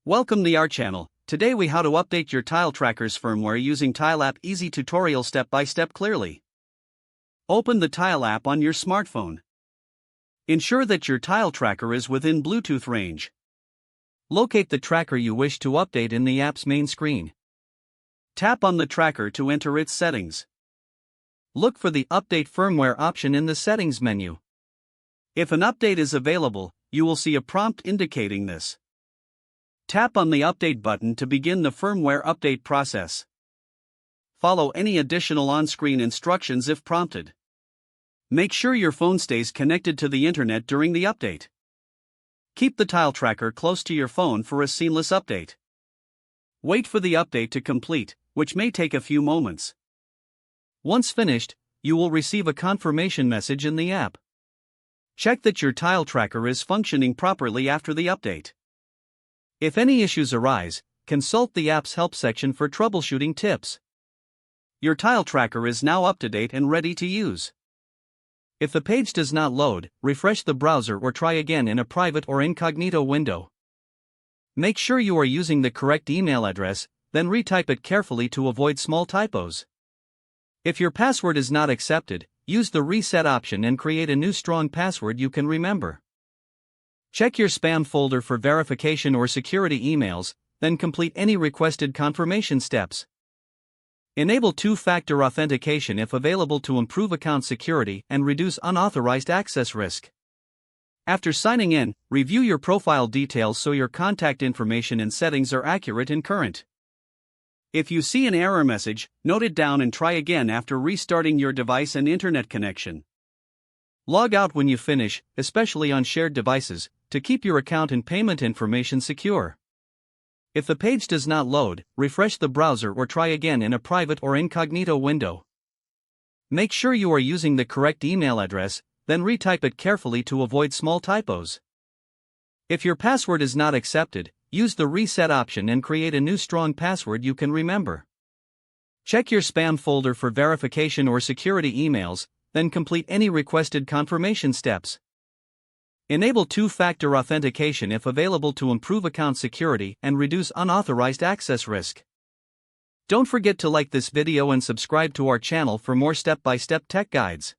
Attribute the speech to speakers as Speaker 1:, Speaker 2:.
Speaker 1: Welcome to our channel. Today we how to update your tile tracker's firmware using Tile app. Easy tutorial step by step clearly. Open the Tile app on your smartphone. Ensure that your tile tracker is within Bluetooth range. Locate the tracker you wish to update in the app's main screen. Tap on the tracker to enter its settings. Look for the Update Firmware option in the settings menu. If an update is available, you will see a prompt indicating this. Tap on the Update button to begin the firmware update process. Follow any additional on-screen instructions if prompted. Make sure your phone stays connected to the internet during the update. Keep the tile tracker close to your phone for a seamless update. Wait for the update to complete, which may take a few moments. Once finished, you will receive a confirmation message in the app. Check that your tile tracker is functioning properly after the update. If any issues arise, consult the app's help section for troubleshooting tips. Your tile tracker is now up to date and ready to use. If the page does not load, refresh the browser or try again in a private or incognito window. Make sure you are using the correct email address, then retype it carefully to avoid small typos. If your password is not accepted, use the reset option and create a new strong password you can remember. Check your spam folder for verification or security emails, then complete any requested confirmation steps. Enable two-factor authentication if available to improve account security and reduce unauthorized access risk. After signing in, review your profile details so your contact information and settings are accurate and current. If you see an error message, note it down and try again after restarting your device and internet connection. Log out when you finish, especially on shared devices, to keep your account and payment information secure. If the page does not load, refresh the browser or try again in a private or incognito window. Make sure you are using the correct email address, then retype it carefully to avoid small typos. If your password is not accepted, use the reset option and create a new strong password you can remember. Check your spam folder for verification or security emails, then complete any requested confirmation steps. Enable two-factor authentication if available to improve account security and reduce unauthorized access risk. Don't forget to like this video and subscribe to our channel for more step-by-step tech guides.